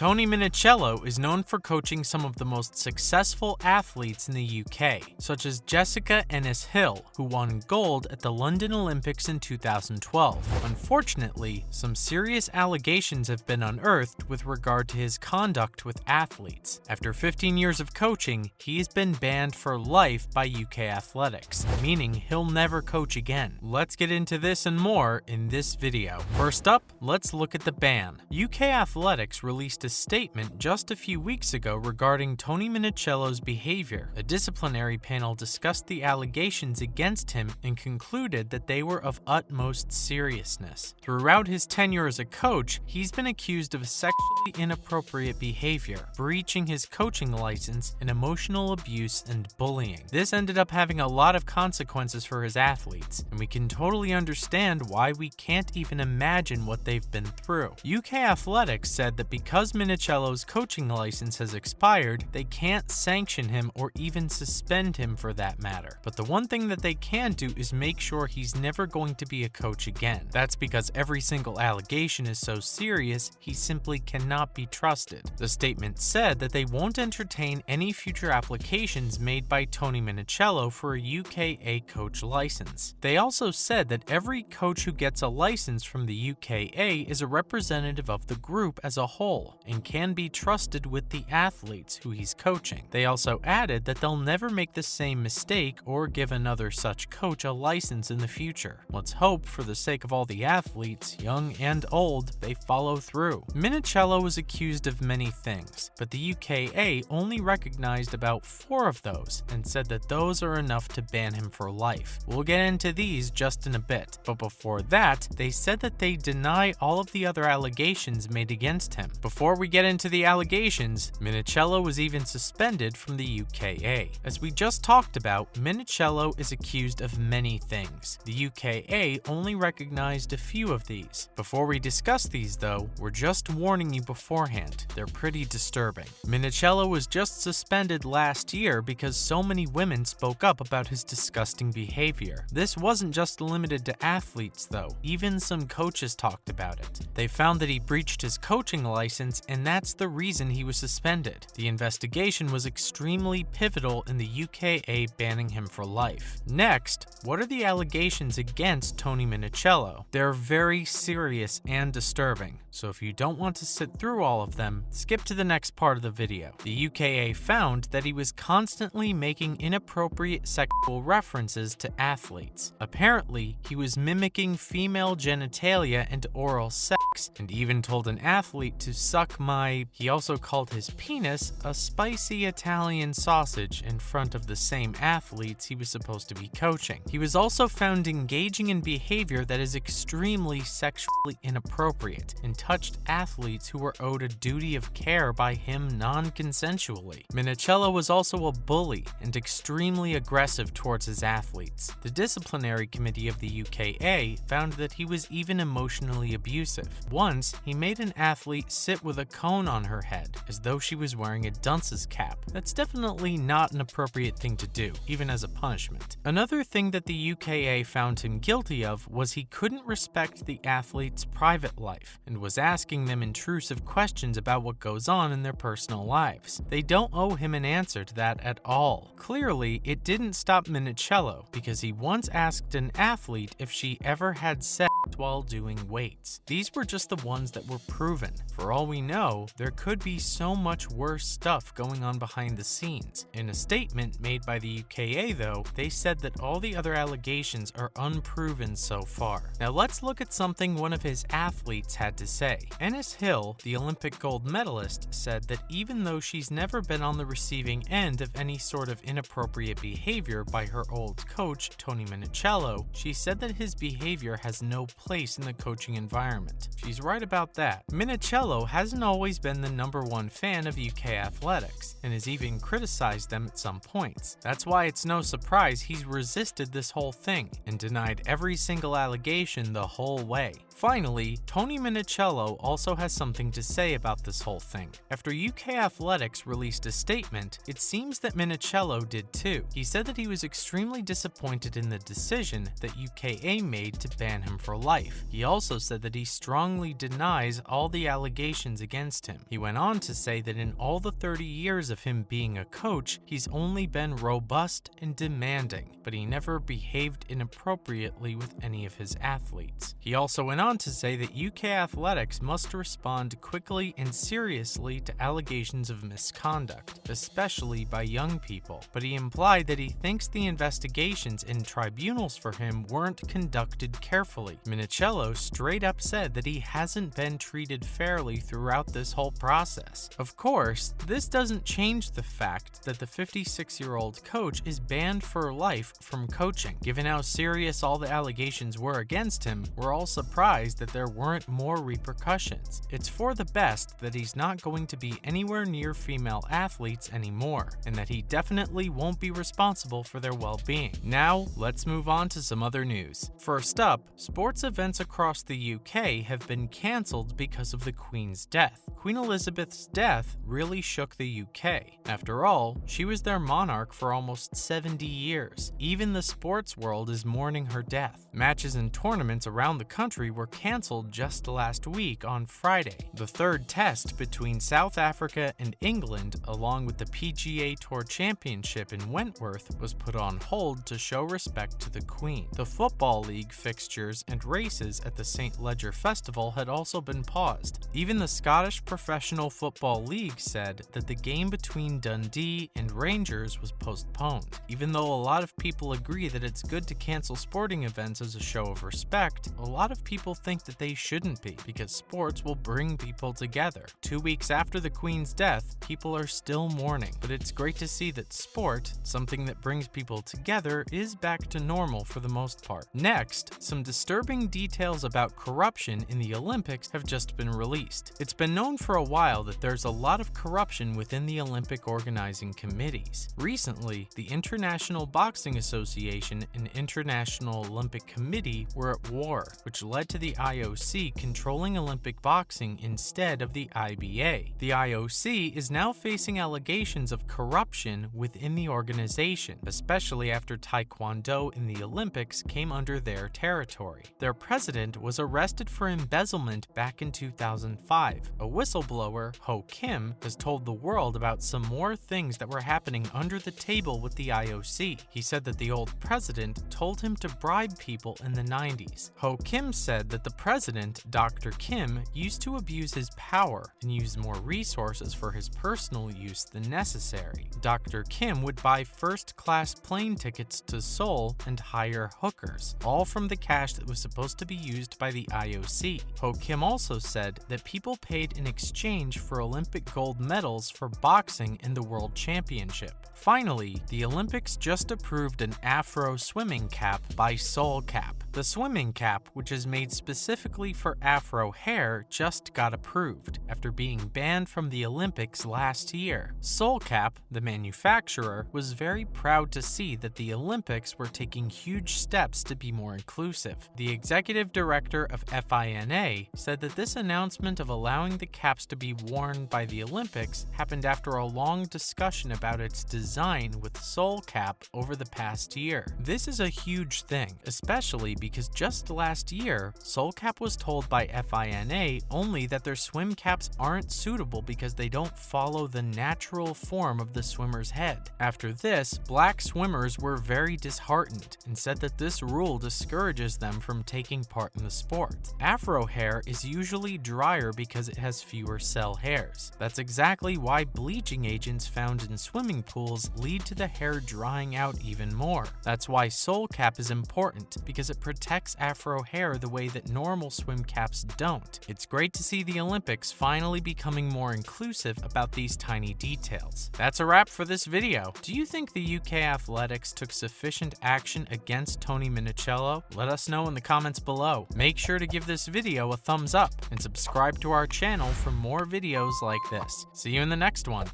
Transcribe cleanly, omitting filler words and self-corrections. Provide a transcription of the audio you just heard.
Toni Minichiello is known for coaching some of the most successful athletes in the UK, such as Jess Ennis-Hill, who won gold at the London Olympics in 2012. Unfortunately, some serious allegations have been unearthed with regard to his conduct with athletes. After 15 years of coaching, he has been banned for life by UK athletics, meaning he'll never coach again. Let's get into this and more in this video. First up, let's look at the ban. UK athletics released a statement just a few weeks ago regarding Toni Minichiello's behavior. A disciplinary panel discussed the allegations against him and concluded that they were of utmost seriousness. Throughout his tenure as a coach, he's been accused of sexually inappropriate behavior, breaching his coaching license, and emotional abuse and bullying. This ended up having a lot of consequences for his athletes, and we can totally understand why we can't even imagine what they've been through. UK athletics said that because Minichiello's coaching license has expired, they can't sanction him or even suspend him for that matter. But the one thing that they can do is make sure he's never going to be a coach again. That's because every single allegation is so serious, he simply cannot be trusted. The statement said that they won't entertain any future applications made by Toni Minichiello for a UKA coach license. They also said that every coach who gets a license from the UKA is a representative of the group as a whole and can be trusted with the athletes who he's coaching. They also added that they'll never make the same mistake or give another such coach a license in the future. Let's hope, for the sake of all the athletes, young and old, they follow through. Minichiello was accused of many things, but the UKA only recognized about 4 of those and said that those are enough to ban him for life. We'll get into these just in a bit, but before that, they said that they deny all of the other allegations made against him. Before we get into the allegations, Minichiello was even suspended from the UKA. As we just talked about, Minichiello is accused of many things. The UKA only recognized a few of these. Before we discuss these though, we're just warning you beforehand, they're pretty disturbing. Minichiello was just suspended last year because so many women spoke up about his disgusting behavior. This wasn't just limited to athletes though, even some coaches talked about it. They found that he breached his coaching license, and that's the reason he was suspended. The investigation was extremely pivotal in the UKA banning him for life. Next, what are the allegations against Toni Minichiello? They're very serious and disturbing, so if you don't want to sit through all of them, skip to the next part of the video. The UKA found that he was constantly making inappropriate sexual references to athletes. Apparently, he was mimicking female genitalia and oral sex, and even told an athlete to suck he also called his penis a spicy Italian sausage in front of the same athletes he was supposed to be coaching. He was also found engaging in behavior that is extremely sexually inappropriate and touched athletes who were owed a duty of care by him non-consensually. Minichiello was also a bully and extremely aggressive towards his athletes. The disciplinary committee of the UKA found that he was even emotionally abusive. Once, he made an athlete sit with a cone on her head, as though she was wearing a dunce's cap. That's definitely not an appropriate thing to do, even as a punishment. Another thing that the UKA found him guilty of was he couldn't respect the athlete's private life, and was asking them intrusive questions about what goes on in their personal lives. They don't owe him an answer to that at all. Clearly, it didn't stop Minichiello, because he once asked an athlete if she ever had sex while doing weights. These were just the ones that were proven. For all we know, there could be so much worse stuff going on behind the scenes. In a statement made by the UKA though, they said that all the other allegations are unproven so far. Now let's look at something one of his athletes had to say. Ennis-Hill, the Olympic gold medalist, said that even though she's never been on the receiving end of any sort of inappropriate behavior by her old coach, Toni Minichiello, she said that his behavior has no place in the coaching environment. She's right about that. Minichiello hasn't always been the #1 fan of UK athletics, and has even criticized them at some points. That's why it's no surprise he's resisted this whole thing, and denied every single allegation the whole way. Finally, Toni Minichiello also has something to say about this whole thing. After UK Athletics released a statement, it seems that Minichiello did too. He said that he was extremely disappointed in the decision that UKA made to ban him for life. life. He also said that he strongly denies all the allegations against him. He went on to say that in all the 30 years of him being a coach, he's only been robust and demanding, but he never behaved inappropriately with any of his athletes. He also went on to say that UK athletics must respond quickly and seriously to allegations of misconduct, especially by young people, but he implied that he thinks the investigations in tribunals for him weren't conducted carefully. Minichiello straight up said that he hasn't been treated fairly throughout this whole process. Of course, this doesn't change the fact that the 56-year-old coach is banned for life from coaching. Given how serious all the allegations were against him, we're all surprised that there weren't more repercussions. It's for the best that he's not going to be anywhere near female athletes anymore, and that he definitely won't be responsible for their well-being. Now, let's move on to some other news. First up, sports events across the UK have been cancelled because of the Queen's death. Queen Elizabeth's death really shook the UK. After all, she was their monarch for almost 70 years. Even the sports world is mourning her death. Matches and tournaments around the country were cancelled just last week on Friday. The third test between South Africa and England, along with the PGA Tour Championship in Wentworth, was put on hold to show respect to the Queen. The Football League fixtures and races at the St. Leger Festival had also been paused. Even the Scottish Professional Football League said that the game between Dundee and Rangers was postponed. Even though a lot of people agree that it's good to cancel sporting events as a show of respect, a lot of people think that they shouldn't be, because sports will bring people together. 2 weeks after the Queen's death, people are still mourning, but it's great to see that sport, something that brings people together, is back to normal for the most part. Next, some disturbing details about corruption in the Olympics have just been released. It's been known for a while that there's a lot of corruption within the Olympic organizing committees. Recently, the International Boxing Association and International Olympic Committee were at war, which led to the IOC controlling Olympic boxing instead of the IBA. The IOC is now facing allegations of corruption within the organization, especially after Taekwondo in the Olympics came under their territory. Their president was arrested for embezzlement back in 2005. A whistleblower, Ho Kim, has told the world about some more things that were happening under the table with the IOC. He said that the old president told him to bribe people in the 90s. Ho Kim said that the president, Dr. Kim, used to abuse his power and use more resources for his personal use than necessary. Dr. Kim would buy first-class plane tickets to Seoul and hire hookers, all from the cash that was supposed to be used by the IOC. Ho Kim also said that people paid in exchange for Olympic gold medals for boxing in the World Championship. Finally, the Olympics just approved an Afro swimming cap by Soul Cap. The swimming cap, which is made specifically for Afro hair, just got approved after being banned from the Olympics last year. Soul Cap, the manufacturer, was very proud to see that the Olympics were taking huge steps to be more inclusive. The executive director of FINA said that this announcement of allowing the caps to be worn by the Olympics happened after a long discussion about its design with Soul Cap over the past year. This is a huge thing, especially because just last year, Soul Cap was told by FINA only that their swim caps aren't suitable because they don't follow the natural form of the swimmer's head. After this, black swimmers were very disheartened and said that this rule discourages them from taking part in the sport. Afro hair is usually drier because it has fewer cell hairs. That's exactly why bleaching agents found in swimming pools lead to the hair drying out even more. That's why Soul Cap is important, because it protects Afro hair the way that normal swim caps don't. It's great to see the Olympics finally becoming more inclusive about these tiny details. That's a wrap for this video. Do you think the UK athletics took sufficient action against Toni Minichiello? Let us know in the comments below. Make sure to give this video a thumbs up and subscribe to our channel for more videos like this. See you in the next one.